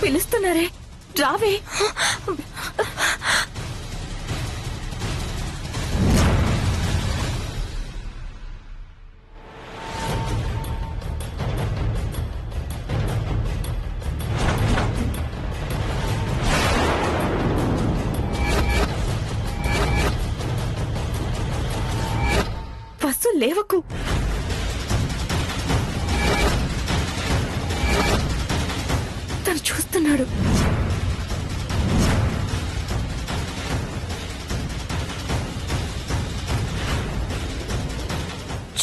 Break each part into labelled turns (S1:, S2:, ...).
S1: పిలుస్తున్నారే, రావే. వసు, లేవకు. తను చూస్తున్నాడు.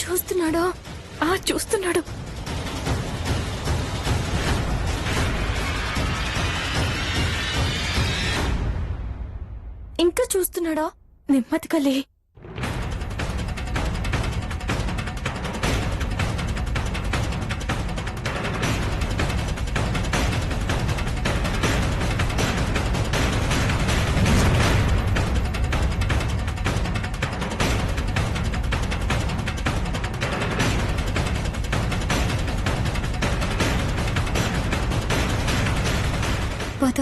S1: చూస్తున్నాడా? చూస్తున్నాడు. ఇంకా చూస్తున్నాడా? నెమ్మదిగా లే. పద.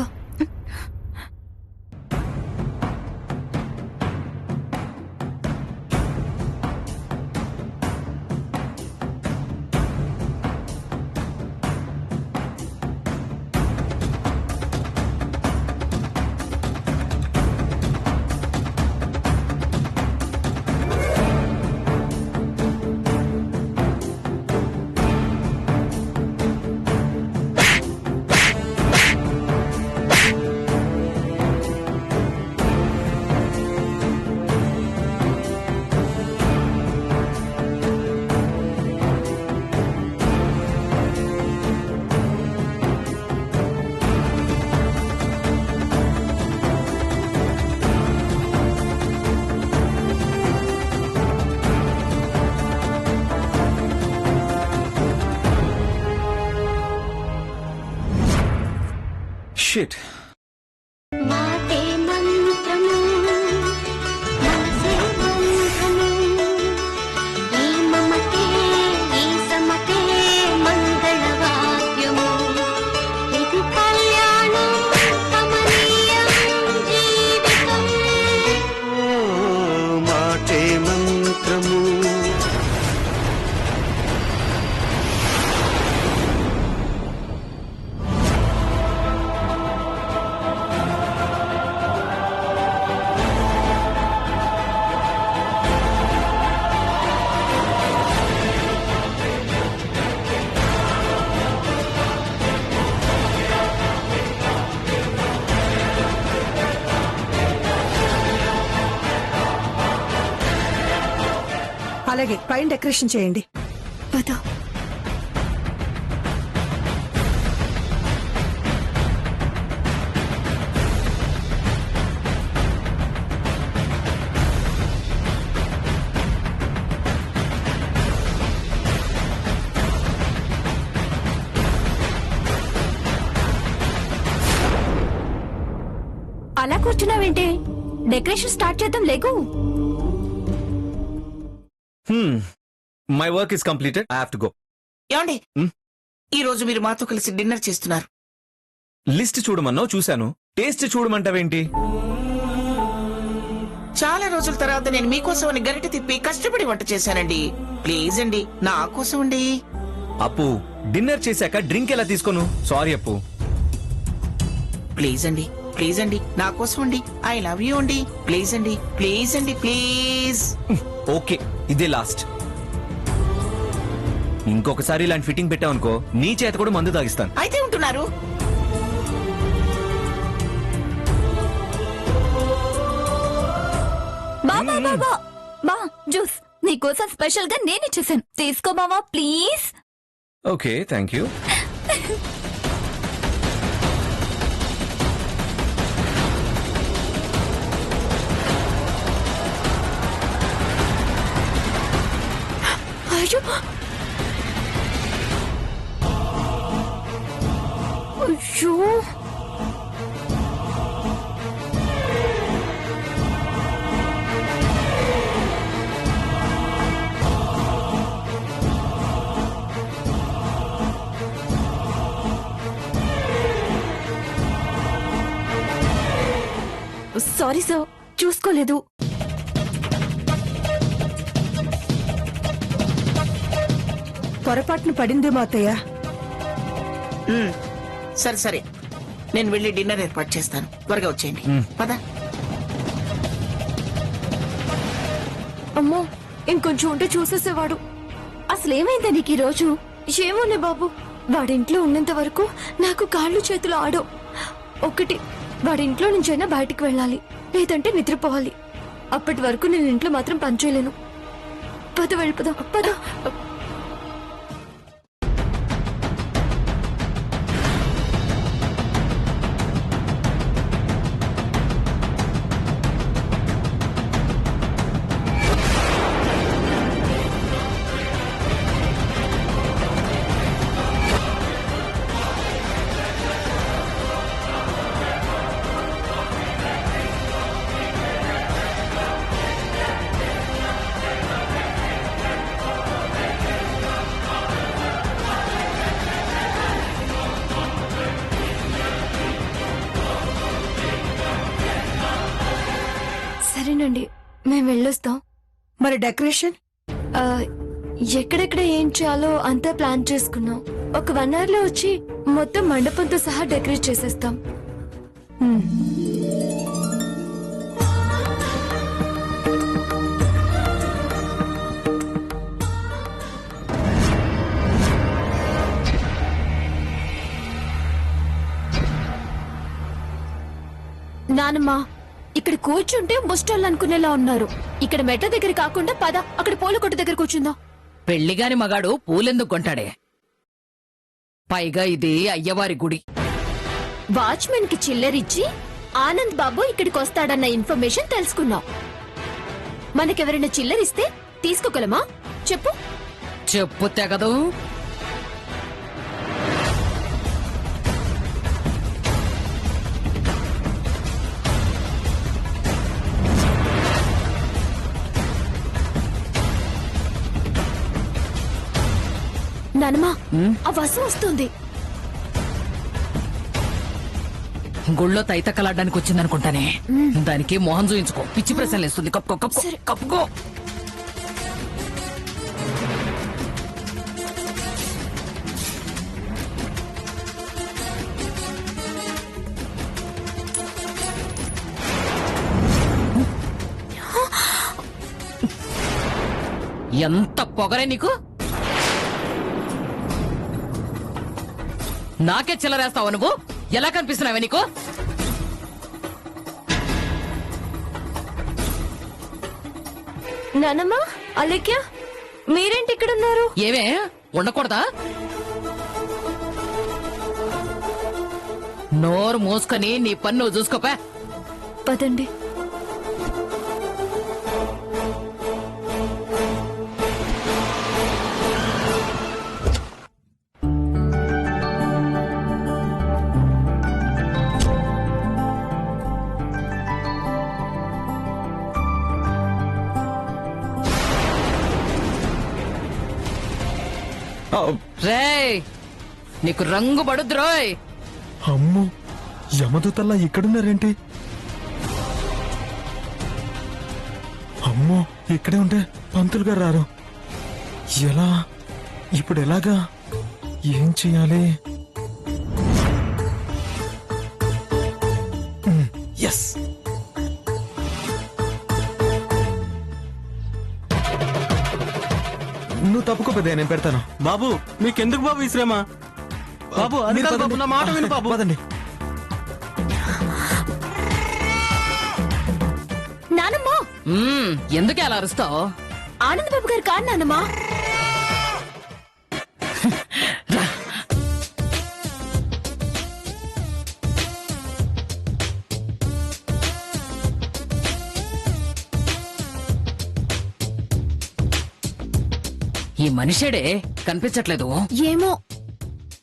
S2: Shit.
S3: మాటే మంత్రము మనసే మంత్రము ఈ మమతే ఈ సమతే మంగళవాద్యము ఇది కళ్యాణం కమనీయం జీవితం
S2: మాటే మంత్రము.
S4: అలాగే పైన డెకరేషన్ చేయండి.
S1: పద. అలా కూర్చున్నావేంటి? డెకరేషన్ స్టార్ట్ చేద్దాం, లేకు.
S2: My work is completed. I have to go.
S5: ఏమండి, ఈ రోజు మీరు మాతో కలిసి డిన్నర్ చేస్తున్నారు.
S2: లిస్ట్ చూడమన్నావు, చూశాను. టేస్ట్ చూడమంటావేంటి?
S5: చాలా రోజుల తర్వాత నేను మీకోసం అని గరిటె తిప్పి కష్టపడి వంట చేశానండి. ప్లీజ్ అండి, నా కోసం అండి.
S2: అప్పు, డిన్నర్ చేశాక డ్రింక్ ఎలా తీసుకోను? సారీ అప్పు.
S5: ప్లీజ్ అండి, ప్లీజ్ అండి, నా కోసం అండి. ఐ లవ్ యూ అండి. ప్లీజ్ అండి, ప్లీజ్ అండి, ప్లీజ్.
S2: ఓకే, ఇదే లాస్ట్. ఇంకొకసారి ఇలాంటి ఫిట్టింగ్ పెట్టావనుకో, నీ చేత కూడా మందు తాగిస్తాను.
S5: అయితే ఉంటున్నారు.
S1: బా జ్యూస్ నీకోసం స్పెషల్ గా నేను ఇచ్చేసాను, తీసుకో బావా ప్లీజ్.
S2: Okay, thank you.
S1: అయ్యో, అయ్యో, సారీ సార్, చూసుకోలేదు.
S4: పొరపాటున పడిందేమో అత్తయ్య.
S5: సరే సరే, నేను వెళ్ళి డిన్నర్ ఏర్పాటు చేస్తాను. త్వరగా వచ్చేయండి. పద.
S1: అమ్మో, ఇంకొంచెం ఉంటే చూసేసేవాడు. అసలేమైందా నీకు ఈ రోజు? ఏమోనే బాబు, వాడింట్లో ఉన్నంత వరకు నాకు కాళ్ళు చేతులు ఆడో. ఒకటి, వాడింట్లో నుంచైనా బయటికి వెళ్ళాలి, లేదంటే నిద్రపోవాలి. అప్పటి వరకు నేను ఇంట్లో మాత్రం పనిచేయలేను. పద వెళ్ళిపోదాం, పద. సరేనండి, మేము వెళ్ళొస్తాం.
S4: మరి డెకరేషన్?
S1: ఆ, ఎక్కడెక్కడ ఏం చేయాలో అంతా ప్లాన్ చేసుకున్నాం. ఒక 1 hour లో వచ్చి మొత్తం మండపంతో సహా డెకరేట్ చేసేస్తాం. నానమ్మా, ఇక్కడ కూర్చుంటే ముస్టాళ్ళు అనుకునేలా ఉన్నారు. ఇక్కడ మెట్ల దగ్గర కాకుండా పద, అక్కడ పూల కొట్టు దగ్గర కూర్చుందాం.
S6: పెళ్లిగాని మగాడు పూలెందుకు కొంటాడే? పైగా ఇది అయ్యవారి గుడి.
S1: వాచ్మెన్ కి చిల్లరిచ్చి ఆనంద్ బాబు ఇక్కడికి వస్తాడన్న ఇన్ఫర్మేషన్ తెలుసుకున్నాం. మనకెవరైనా చిల్లరిస్తే తీసుకోగలమా చెప్పు?
S6: చెప్పు తెగదు.
S1: నానమ్మా, ఆ వసు వస్తుంది.
S6: గుళ్ళో తైతక్కలాడ్డానికి వచ్చిందనుకుంటానే. దానికి మొహం చూయించుకో, పిచ్చి ప్రశ్నలు వేస్తుంది. కప్పుకో కప్పుకో
S1: సరే.
S6: కప్పుకో. ఎంత పొగరే నీకు! నాకే చిల్లరేస్తావా నువ్వు? ఎలా కనిపిస్తున్నావే నీకు?
S1: నానమ్మా, అలేఖ్య, మీరేంటి ఇక్కడ ఉన్నారు?
S6: ఏమే ఉండకూడదా? నోరు మూసుకొని నీ పన్ను నువ్వు చూసుకోపా.
S1: పదండి.
S6: రేయ్, నీకు రంగు పడుద్రోయ్.
S2: అమ్మో, యమదూతల్లా ఇక్కడున్నారేంటి? అమ్మో, ఇక్కడే ఉంటే పంతులు గారు రారు. ఎలా? ఇప్పుడు ఎలాగా? ఏం చెయ్యాలి? ఎస్, నువ్వు తప్పుకోపోతే నేను పెడతాను.
S7: బాబు, మీకెందుకు బాబు ఈ శ్రమ? బాబు, అది
S2: మీరు
S7: కాదు
S2: పదండి.
S7: బాబు, నా మాట విను బాబు.
S2: పదండి.
S1: నానమ్మా,
S6: ఎందుకే అలా అరుస్తావు?
S1: ఆనంద్ బాబు గారు కాదు నానమ్మా.
S6: ఈ మనిషేడే కనిపించట్లేదు.
S1: ఏమో,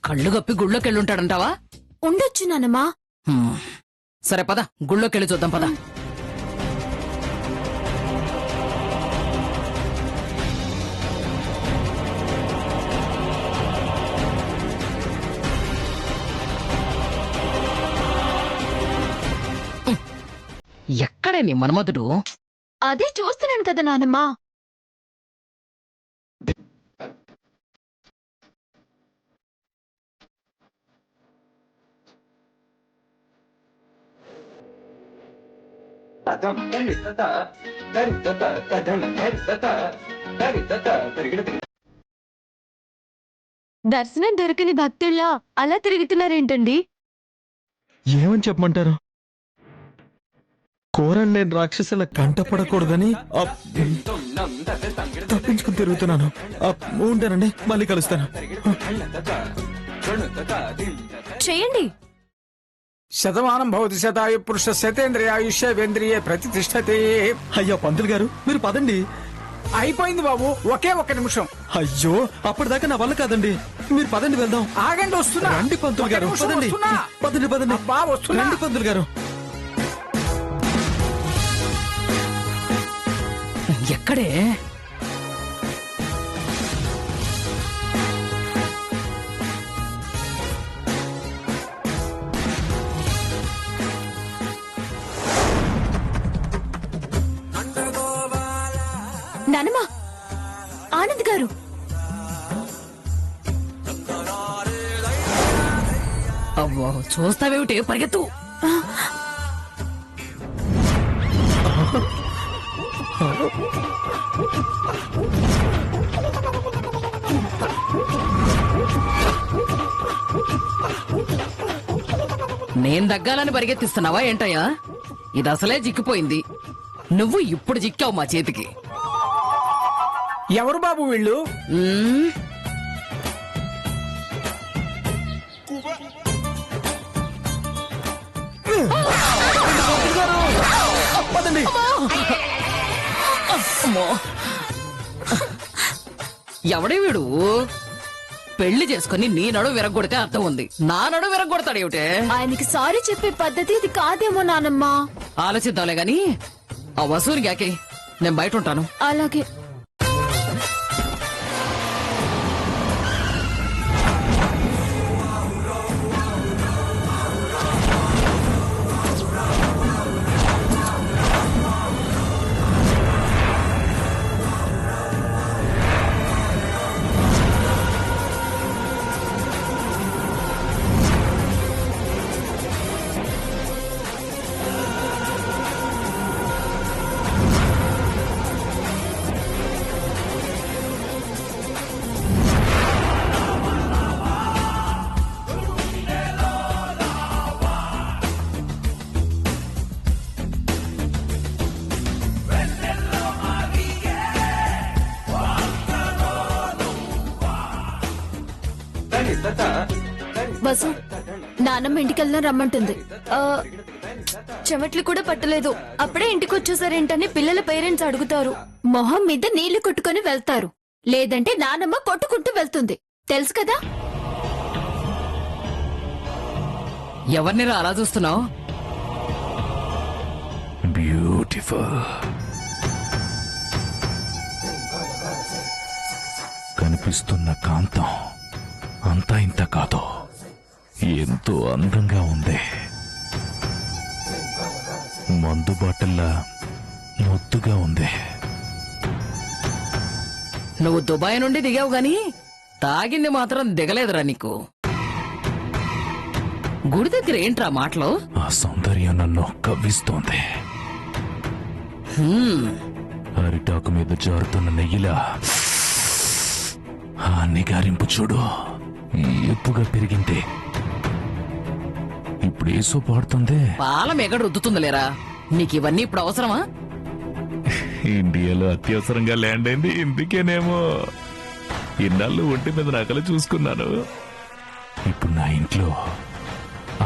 S6: కళ్ళు గప్పి గుళ్ళోకెళ్ళుంటాడంటావా?
S1: ఉండొచ్చు నానమ్మా.
S6: సరే పద, గుళ్ళోకెళ్ళి చూద్దాం పద. ఎక్కడ ఎక్కడే నీ మన్మధుడు?
S1: అదే చూస్తున్నాను కదా నానమ్మా. దర్శనం దొరికిన భక్తుల్లా అలా తిరుగుతున్నారేంటండి?
S2: ఏమని చెప్పమంటారు? కోరలు లేని రాక్షసుల కంటపడకూడదని తప్పించుకుని తిరుగుతున్నాను. ఉంటానండి, మళ్ళీ కలుస్తాను.
S1: చేయండి.
S8: శతమానం భవతి శతాయు పురుష శతేంద్రియాయుష్యేంద్రియే ప్రతిష్టతే.
S2: అయ్యో పంతులు గారు, మీరు పదండి.
S8: అయిపోయింది బాబు, ఒకే ఒక్క నిమిషం.
S2: అయ్యో అప్పటిదాకా నా వల్ల కాదండి, మీరు పదండి వెళ్దాం.
S8: ఆగండి, వస్తున్నా.
S2: రండి పంతులు
S8: ఒక్క
S2: గారు,
S8: నిమిషం,
S2: పదండి
S8: వస్తున్నా.
S2: పదండి పదండి.
S8: అబ్బా, వస్తున్నా.
S2: రండి పంతులు గారు.
S6: ఎక్కడే?
S1: నానమ్మా, ఆనంద్ గారు.
S6: అవ్వో, చూస్తావేమిటి? పరిగెత్తు. నేను దగ్గాలని పరిగెత్తిస్తున్నావా ఏంటయ్యా? ఇది అసలే చిక్కిపోయింది. నువ్వు ఇప్పుడు చిక్కావు మా చేతికి.
S8: ఎవరు బాబు వీళ్ళు?
S6: మ్మ్.
S2: పదండి.
S6: అమ్మో. ఎవడే వీడు? పెళ్లి చేసుకుని నీ నడు విరగొడితే అర్థం ఉంది, నా నడు విరగొడతాడేమిటే?
S1: ఆయనకి సారీ చెప్పే పద్ధతి ఇది కాదేమో నానమ్మా.
S6: ఆలోచిద్దాంలే గాని ఆ వసూరి గాకే నేను బయట ఉంటాను.
S1: అలాగే. బసు, నానమ్మ ఇంటికెళ్ళినా రమ్మంటుంది. చెమట్లు కూడా పట్టలేదు, అప్పుడే ఇంటికి వచ్చేసారేంటని పిల్లల పేరెంట్స్ అడుగుతారు. మొహం మీద నీళ్లు కొట్టుకొని వెళ్తారు, లేదంటే నానమ్మ కొట్టుకుంటూ వెళ్తుంది. తెలుసు కదా?
S6: ఎవరినిరా అలా చూస్తున్నావు?
S9: బ్యూటిఫుల్. కనిపిస్తున్న కాంతం అంతా ఇంత కాదు, ఎంతో అందంగా ఉంది. మందు బాటల్లా ముద్దుగా ఉంది.
S6: నువ్వు దుబాయ్ నుండి దిగావు గాని తాగింది మాత్రం దిగలేదురా నీకు. గుడి దగ్గర ఏంట్రా మాటలు?
S9: ఆ సౌందర్యం నన్ను కవ్విస్తోంది. అరిటాకు మీద జారుతున్న నెయ్యిలా ఆ నిగారింపు చూడు, ఎప్పుగా పెరిగింటే ఇప్పుడు ఏసో పాడుతుంది.
S6: పాలం ఎగడ రుద్దుతుంది లేరా? నీకు ఇవన్నీ ఇప్పుడు అవసరమా?
S9: ఇండియాలో అత్యవసరంగా ల్యాండ్ అయింది ఇందుకేనేమో. ఇన్నాళ్ళు ఒంటి మీద నకలు చూసుకున్నాను. ఇప్పుడు నా ఇంట్లో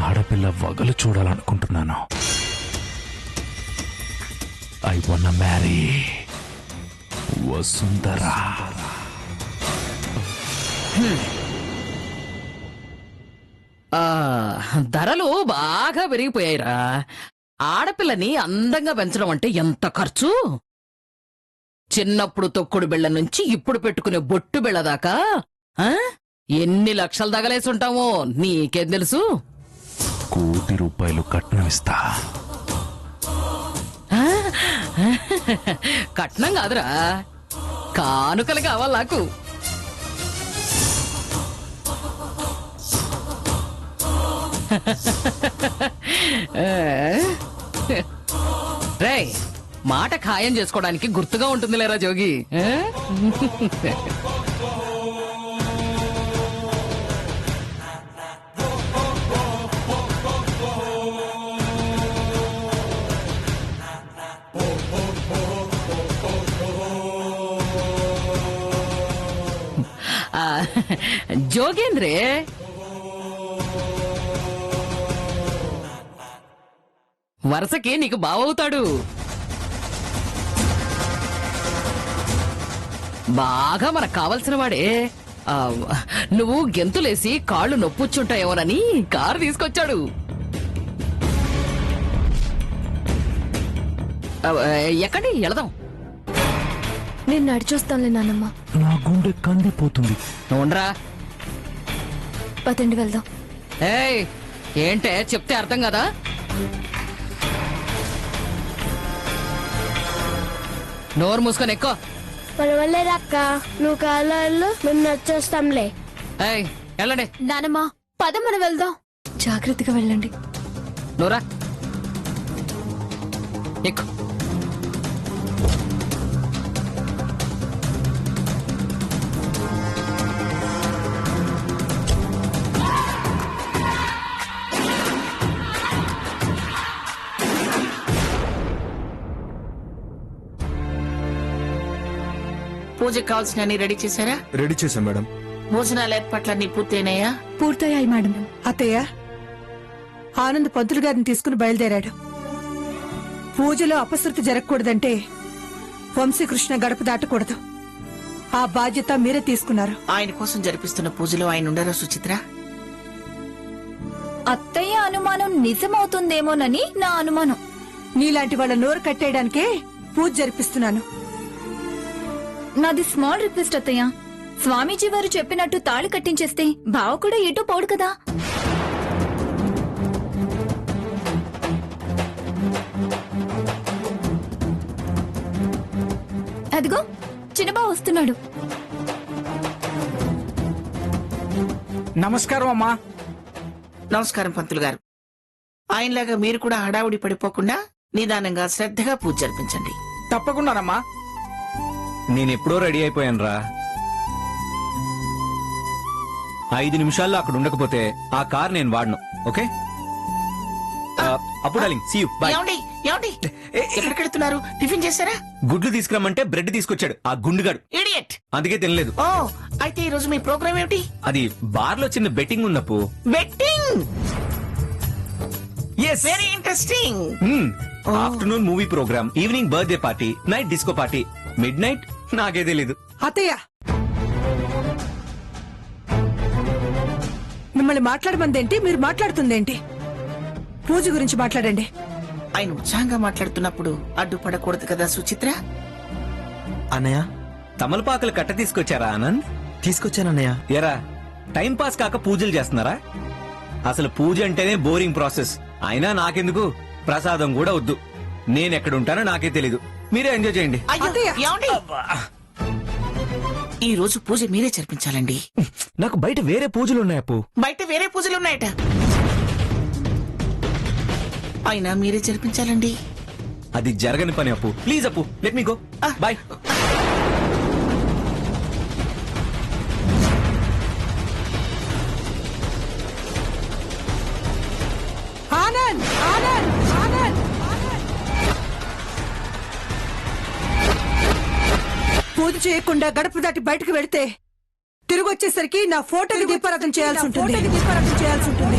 S9: ఆడపిల్ల వగలు చూడాలనుకుంటున్నాను. ఐ వన్న మ్యారీ వసుంధరా.
S6: ధరలు బాగా పెరిగిపోయాయిరా. ఆడపిల్లని అందంగా పెంచడం అంటే ఎంత ఖర్చు? చిన్నప్పుడు తొక్కుడు బిళ్ళ నుంచి ఇప్పుడు పెట్టుకునే బొట్టు బిళ్ళ దాకా ఎన్ని లక్షలు తగలేసుంటామో నీకేం తెలుసు?
S9: ₹1,00,00,000 కట్నం ఇస్తా.
S6: ఆ? కట్నం కాదురా, కానుకలు కావాలి నాకు. రేయ్, మాట ఖాయం చేసుకోవడానికి గుర్తుగా ఉంటుంది లేరా జోగి. జోగేంద్రే, వరుసకి నీకు బావవుతాడు. బాగా మనకు కావలసిన వాడే. నువ్వు గెంతులేసి కాళ్ళు నొప్పుచ్చుంటాయేమోనని కారు తీసుకొచ్చాడు. ఎక్కడి వెళదాం?
S1: నేను నడిచొస్తానులే నానమ్మ.
S2: నా గుండె కందిపోతుంది.
S6: ఉండరా.
S1: పదండి వెళ్దాం.
S6: ఏయ్, ఏంటే చెప్తే అర్థం కదా? నోరు మూసుకొని ఎక్కువ.
S3: పర్వాలేదక్క, నువ్వు కాళ్ళు మేము నచ్చేస్తాంలే.
S6: ఏయ్, వెళ్ళండి.
S1: నానమ్మ పద మనం వెళ్దాం. జాగ్రత్తగా వెళ్ళండి.
S6: నోరా ఎక్కు.
S5: పూజకి కావాల్సిన రెడీ చేశారా?
S2: రెడీ చేశాం మేడం.
S5: భోజనాల ఏర్పాట్లన్నీ పూర్తయినాయా?
S4: పూర్తయ్యాయి మేడం. అత్తయ్య, ఆనంద్ పంతులు గారిని తీసుకుని బయలుదేరాడు. పూజలో అపశృతి జరగకూడదంటే వంశీకృష్ణ గడప దాటకూడదు. ఆ బాధ్యత మీరే తీసుకున్నారు.
S5: ఆయన కోసం జరిపిస్తున్న పూజలో ఆయన ఉండరా సుచిత్ర?
S1: అత్తయ్య అనుమానం నిజమవుతుందేమోనని నా అనుమానం.
S4: నీలాంటి వాళ్ళ నోరు కట్టేయడానికే పూజ జరిపిస్తున్నాను.
S1: నాది స్మాల్ రిక్వెస్ట్ అత్తయ్య. స్వామీజీ వారు చెప్పినట్టు తాళి కట్టించేస్తే బావ కూడా ఎటూ పోడు కదా. అదిగో చిన్నబావ వస్తున్నాడు.
S8: నమస్కారం అమ్మా.
S5: నమస్కారం పంతులు గారు. ఆయనలాగా మీరు కూడా హడావుడి పడిపోకుండా నిదానంగా శ్రద్ధగా పూజ జరిపించండి.
S8: తప్పకుండానమ్మా.
S10: నేనెప్పుడో రెడీ అయిపోయాను రా. 5 నిమిషాల్లో అక్కడ ఉండకపోతే ఆ కార్ నేను వాడను. ఓకే, అప్పుడు సీ యూ, బై.
S5: ఏమండి ఏమండి ఎక్కడికి వెళ్తున్నారు? టిఫిన్ చేశారా?
S10: గుడ్లు తీసుకురమ్మంటే బ్రెడ్ తీసుకొచ్చాడు ఆ గుండుగాడు.
S5: ఇడియట్.
S10: అందుకే తినలేదు.
S5: ఓ, అయితే ఈ రోజు మీ ప్రోగ్రామ్ ఏమిటి?
S10: అది బార్ లో చిన్న బెట్టింగ్ ఉన్నప్పు.
S5: Betting.
S10: Yes,
S5: very interesting.
S10: Afternoon movie program, evening birthday party, night disco party, midnight నాకే తెలీదు.
S4: అత్తయ్య, మిమ్మల్ని మాట్లాడమందేంటి, మీరు మాట్లాడుతుందేంటి? పూజ గురించి మాట్లాడండి.
S5: ఆయన ఉత్సాహంగా మాట్లాడుతున్నప్పుడు అడ్డుపడకూడదు కదా సుచిత్ర.
S2: అన్నయ్య,
S10: తమలపాకులు కట్ట తీసుకొచ్చారా ఆనంద్?
S2: తీసుకొచ్చానన్నయ్య.
S10: ఎరా, టైం పాస్ కాక పూజలు చేస్తున్నారా? అసలు పూజ అంటేనే బోరింగ్ ప్రాసెస్. అయినా నాకెందుకు, ప్రసాదం కూడా వద్దు. నేనెక్కడుంటానో నాకే తెలీదు. మీరే ఎంజాయ్ చేయండి.
S5: అయ్యో, ఏమండి? ఈ రోజు పూజ మీరే జరిపించాలండి.
S10: నాకు బయట వేరే పూజలు ఉన్నాయప్పు.
S5: బయట వేరే పూజలు ఉన్నాయట. అయినా మీరే జరిపించాలండి.
S10: అది జరగని పని Appu. Please Appu, let me go. Bye.
S4: Anand, Anand, Anand, పూజ చేయకుండా గడప దాటి బయటకు వెళితే తిరిగి వచ్చేసరికి నా ఫోటోకి దీపారాధన చేయాల్సి ఉంటుంది. దీపారాధన చేయాల్సి ఉంటుంది.